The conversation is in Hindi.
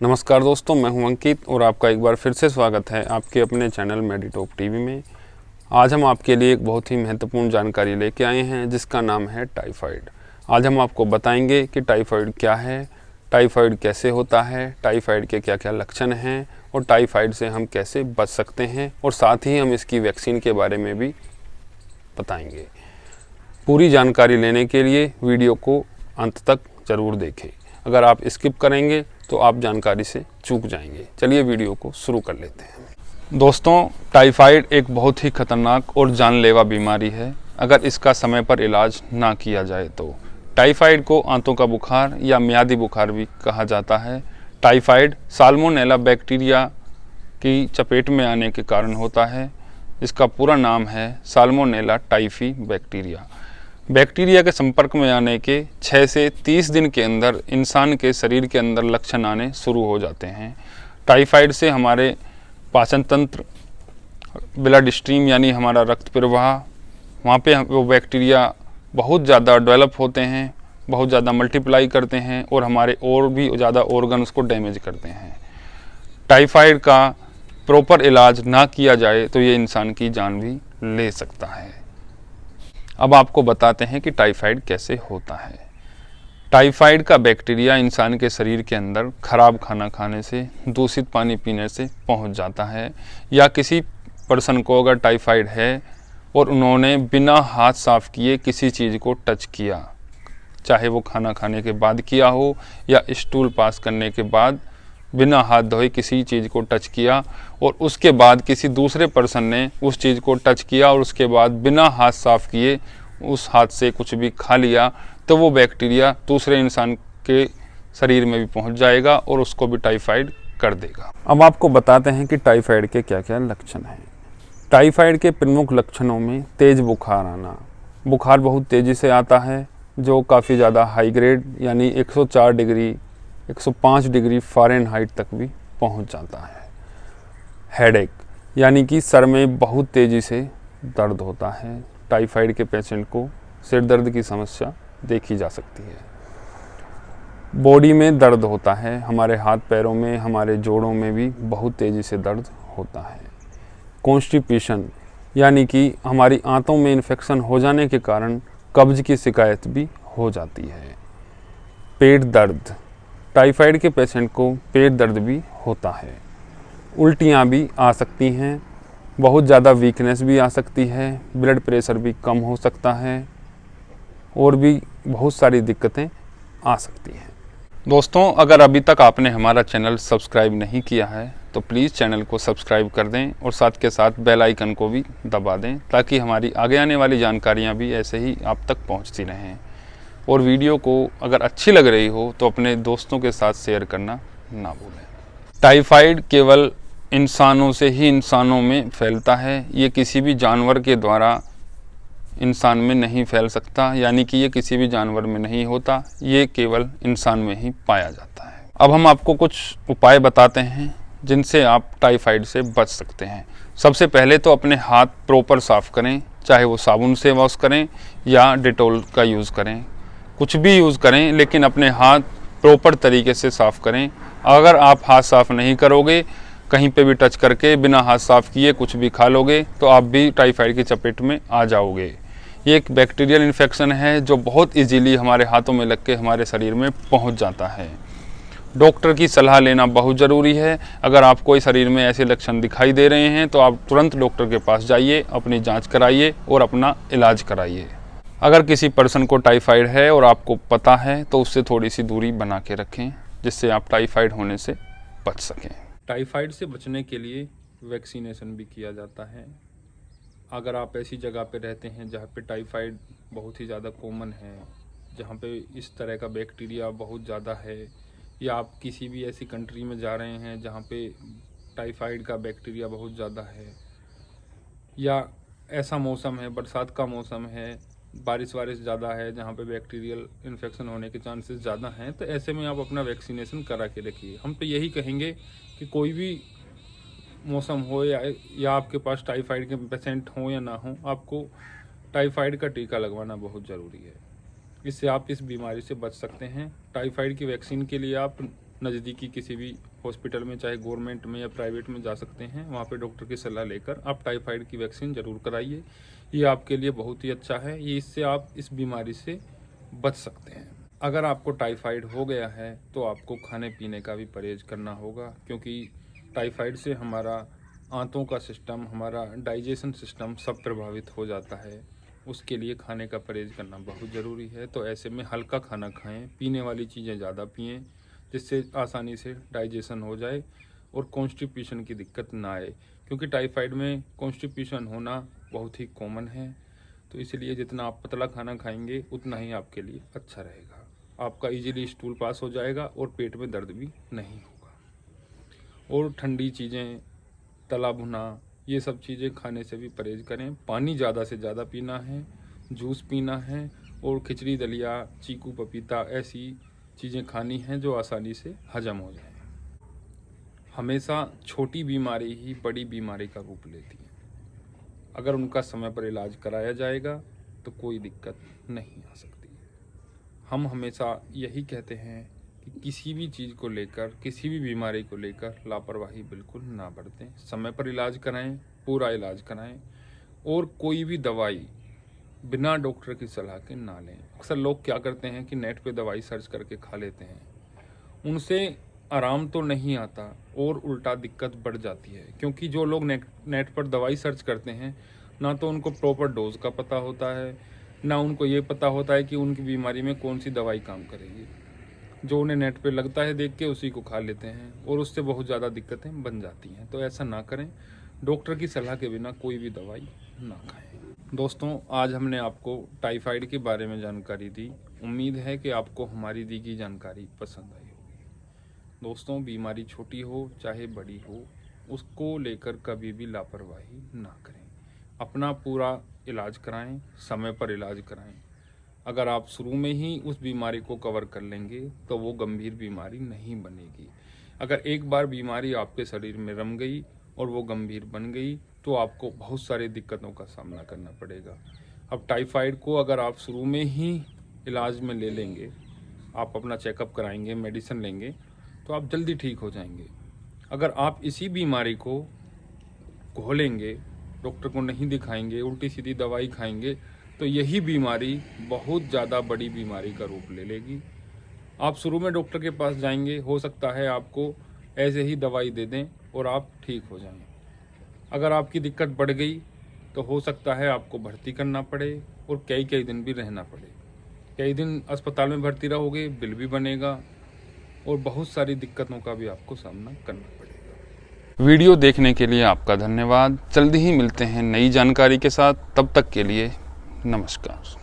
नमस्कार दोस्तों, मैं हूं अंकित और आपका एक बार फिर से स्वागत है आपके अपने चैनल मेडिटॉक टीवी में। आज हम आपके लिए एक बहुत ही महत्वपूर्ण जानकारी लेके आए हैं जिसका नाम है टाइफाइड। आज हम आपको बताएंगे कि टाइफाइड क्या है, टाइफाइड कैसे होता है, टाइफाइड के क्या क्या लक्षण हैं और टाइफाइड से हम कैसे बच सकते हैं, और साथ ही हम इसकी वैक्सीन के बारे में भी बताएंगे। पूरी जानकारी लेने के लिए वीडियो को अंत तक ज़रूर देखें। अगर आप स्किप करेंगे तो आप जानकारी से चूक जाएंगे। चलिए वीडियो को शुरू कर लेते हैं। दोस्तों, टाइफाइड एक बहुत ही खतरनाक और जानलेवा बीमारी है अगर इसका समय पर इलाज ना किया जाए तो। टाइफाइड को आंतों का बुखार या मियादी बुखार भी कहा जाता है। टाइफाइड साल्मोनेला बैक्टीरिया की चपेट में आने के कारण होता है। इसका पूरा नाम है साल्मोनेला टाइफी बैक्टीरिया। बैक्टीरिया के संपर्क में आने के 6 से 30 दिन के अंदर इंसान के शरीर के अंदर लक्षण आने शुरू हो जाते हैं। टाइफाइड से हमारे पाचन तंत्र, ब्लड स्ट्रीम यानी हमारा रक्त प्रवाह, वहाँ पे वो बैक्टीरिया बहुत ज़्यादा डेवलप होते हैं, बहुत ज़्यादा मल्टीप्लाई करते हैं और हमारे और भी ज़्यादा ऑर्गन्स को डैमेज करते हैं। टाइफाइड का प्रॉपर इलाज ना किया जाए तो ये इंसान की जान भी ले सकता है। अब आपको बताते हैं कि टाइफाइड कैसे होता है। टाइफाइड का बैक्टीरिया इंसान के शरीर के अंदर खराब खाना खाने से, दूषित पानी पीने से पहुंच जाता है, या किसी पर्सन को अगर टाइफाइड है और उन्होंने बिना हाथ साफ किए किसी चीज़ को टच किया, चाहे वो खाना खाने के बाद किया हो या स्टूल पास करने के बाद बिना हाथ धोए किसी चीज़ को टच किया, और उसके बाद किसी दूसरे पर्सन ने उस चीज़ को टच किया और उसके बाद बिना हाथ साफ किए उस हाथ से कुछ भी खा लिया, तो वो बैक्टीरिया दूसरे इंसान के शरीर में भी पहुंच जाएगा और उसको भी टाइफाइड कर देगा। अब आपको बताते हैं कि टाइफाइड के क्या क्या लक्षण हैं। टाइफाइड के प्रमुख लक्षणों में तेज़ बुखार आना। बुखार बहुत तेज़ी से आता है जो काफ़ी ज़्यादा हाई ग्रेड यानी 104 डिग्री 105 डिग्री फ़ारेनहाइट तक भी पहुंच जाता है। हेडेक यानी कि सर में बहुत तेज़ी से दर्द होता है। टाइफाइड के पेशेंट को सिर दर्द की समस्या देखी जा सकती है। बॉडी में दर्द होता है, हमारे हाथ पैरों में, हमारे जोड़ों में भी बहुत तेज़ी से दर्द होता है। कॉन्स्टिपेशन यानी कि हमारी आंतों में इन्फेक्शन हो जाने के कारण कब्ज की शिकायत भी हो जाती है। पेट दर्द, टाइफाइड के पेशेंट को पेट दर्द भी होता है। उल्टियाँ भी आ सकती हैं, बहुत ज़्यादा वीकनेस भी आ सकती है, ब्लड प्रेशर भी कम हो सकता है और भी बहुत सारी दिक्कतें आ सकती हैं। दोस्तों, अगर अभी तक आपने हमारा चैनल सब्सक्राइब नहीं किया है तो प्लीज़ चैनल को सब्सक्राइब कर दें और साथ के साथ बेल आइकन को भी दबा दें ताकि हमारी आगे आने वाली जानकारियाँ भी ऐसे ही आप तक पहुँचती रहें। और वीडियो को अगर अच्छी लग रही हो तो अपने दोस्तों के साथ शेयर करना ना भूलें। टाइफाइड केवल इंसानों से ही इंसानों में फैलता है, ये किसी भी जानवर के द्वारा इंसान में नहीं फैल सकता, यानी कि ये किसी भी जानवर में नहीं होता, ये केवल इंसान में ही पाया जाता है। अब हम आपको कुछ उपाय बताते हैं जिनसे आप टाइफाइड से बच सकते हैं। सबसे पहले तो अपने हाथ प्रॉपर साफ़ करें, चाहे वो साबुन से वॉश करें या डेटॉल का यूज़ करें, कुछ भी यूज़ करें, लेकिन अपने हाथ प्रॉपर तरीके से साफ़ करें। अगर आप हाथ साफ़ नहीं करोगे, कहीं पे भी टच करके बिना हाथ साफ़ किए कुछ भी खा लोगे तो आप भी टाइफाइड की चपेट में आ जाओगे। ये एक बैक्टीरियल इन्फेक्शन है जो बहुत इजीली हमारे हाथों में लग के हमारे शरीर में पहुंच जाता है। डॉक्टर की सलाह लेना बहुत ज़रूरी है। अगर आपको शरीर में ऐसे लक्षण दिखाई दे रहे हैं तो आप तुरंत डॉक्टर के पास जाइए, अपनी जाँच कराइए और अपना इलाज कराइए। अगर किसी पर्सन को टाइफाइड है और आपको पता है तो उससे थोड़ी सी दूरी बना के रखें जिससे आप टाइफाइड होने से बच सकें। टाइफाइड से बचने के लिए वैक्सीनेशन भी किया जाता है। अगर आप ऐसी जगह पे रहते हैं जहाँ पे टाइफाइड बहुत ही ज़्यादा कॉमन है, जहाँ पे इस तरह का बैक्टीरिया बहुत ज़्यादा है, या आप किसी भी ऐसी कंट्री में जा रहे हैं जहाँ पे टाइफाइड का बैक्टीरिया बहुत ज़्यादा है, या ऐसा मौसम है, बरसात का मौसम है, बारिश ज़्यादा है जहाँ पे बैक्टीरियल इन्फेक्शन होने के चांसेस ज़्यादा हैं, तो ऐसे में आप अपना वैक्सीनेशन करा के रखिए। हम तो यही कहेंगे कि कोई भी मौसम हो या आपके पास टाइफाइड के पेशेंट हों या ना हो, आपको टाइफाइड का टीका लगवाना बहुत ज़रूरी है। इससे आप इस बीमारी से बच सकते हैं। टाइफाइड की वैक्सीन के लिए आप नज़दीकी किसी भी हॉस्पिटल में, चाहे गवर्नमेंट में या प्राइवेट में जा सकते हैं। वहाँ पे डॉक्टर की सलाह लेकर आप टाइफाइड की वैक्सीन ज़रूर कराइए। ये आपके लिए बहुत ही अच्छा है, ये इससे आप इस बीमारी से बच सकते हैं। अगर आपको टाइफाइड हो गया है तो आपको खाने पीने का भी परहेज करना होगा, क्योंकि टाइफाइड से हमारा आंतों का सिस्टम, हमारा डाइजेशन सिस्टम सब प्रभावित हो जाता है। उसके लिए खाने का परहेज करना बहुत ज़रूरी है। तो ऐसे में हल्का खाना खाएं, पीने वाली चीज़ें ज़्यादा पिएं, जिससे आसानी से डाइजेशन हो जाए और कॉन्स्टिपेशन की दिक्कत ना आए, क्योंकि टाइफाइड में कॉन्स्टिपेशन होना बहुत ही कॉमन है। तो इसलिए जितना आप पतला खाना खाएंगे उतना ही आपके लिए अच्छा रहेगा। आपका इजीली स्टूल पास हो जाएगा और पेट में दर्द भी नहीं होगा। और ठंडी चीज़ें, तला भुना, ये सब चीज़ें खाने से भी परहेज करें। पानी ज़्यादा से ज़्यादा पीना है, जूस पीना है और खिचड़ी, दलिया, चीकू, पपीता ऐसी चीज़ें खानी हैं जो आसानी से हजम हो जाएं। हमेशा छोटी बीमारी ही बड़ी बीमारी का रूप लेती है। अगर उनका समय पर इलाज कराया जाएगा तो कोई दिक्कत नहीं आ सकती है। हम हमेशा यही कहते हैं कि किसी भी चीज़ को लेकर, किसी भी बीमारी को लेकर लापरवाही बिल्कुल ना बरतें। समय पर इलाज कराएं, पूरा इलाज कराएं और कोई भी दवाई बिना डॉक्टर की सलाह के ना लें। अक्सर लोग क्या करते हैं कि नेट पे दवाई सर्च करके खा लेते हैं, उनसे आराम तो नहीं आता और उल्टा दिक्कत बढ़ जाती है। क्योंकि जो लोग नेट पर दवाई सर्च करते हैं, ना तो उनको प्रॉपर डोज का पता होता है, ना उनको ये पता होता है कि उनकी बीमारी में कौन सी दवाई काम करेगी। जो उन्हें नेट पे लगता है देख के उसी को खा लेते हैं और उससे बहुत ज़्यादा दिक्कतें बन जाती हैं। तो ऐसा ना करें, डॉक्टर की सलाह के बिना कोई भी दवाई ना खाएं। दोस्तों, आज हमने आपको टाइफाइड के बारे में जानकारी दी। उम्मीद है कि आपको हमारी दी गई जानकारी पसंद आई होगी। दोस्तों, बीमारी छोटी हो चाहे बड़ी हो, उसको लेकर कभी भी लापरवाही ना करें। अपना पूरा इलाज कराएं, समय पर इलाज कराएं। अगर आप शुरू में ही उस बीमारी को कवर कर लेंगे तो वो गंभीर बीमारी नहीं बनेगी। अगर एक बार बीमारी आपके शरीर में रम गई और वो गंभीर बन गई तो आपको बहुत सारी दिक्कतों का सामना करना पड़ेगा। अब टाइफाइड को अगर आप शुरू में ही इलाज में ले लेंगे, आप अपना चेकअप कराएंगे, मेडिसिन लेंगे, तो आप जल्दी ठीक हो जाएंगे। अगर आप इसी बीमारी को घोलेंगे, डॉक्टर को नहीं दिखाएंगे, उल्टी सीधी दवाई खाएंगे, तो यही बीमारी बहुत ज़्यादा बड़ी बीमारी का रूप ले लेगी। आप शुरू में डॉक्टर के पास जाएंगे, हो सकता है आपको ऐसे ही दवाई दे दें और आप ठीक हो जाएं। अगर आपकी दिक्कत बढ़ गई तो हो सकता है आपको भर्ती करना पड़े और कई दिन भी रहना पड़े। कई दिन अस्पताल में भर्ती रहोगे, बिल भी बनेगा और बहुत सारी दिक्कतों का भी आपको सामना करना पड़ेगा। वीडियो देखने के लिए आपका धन्यवाद। जल्दी ही मिलते हैं नई जानकारी के साथ। तब तक के लिए नमस्कार।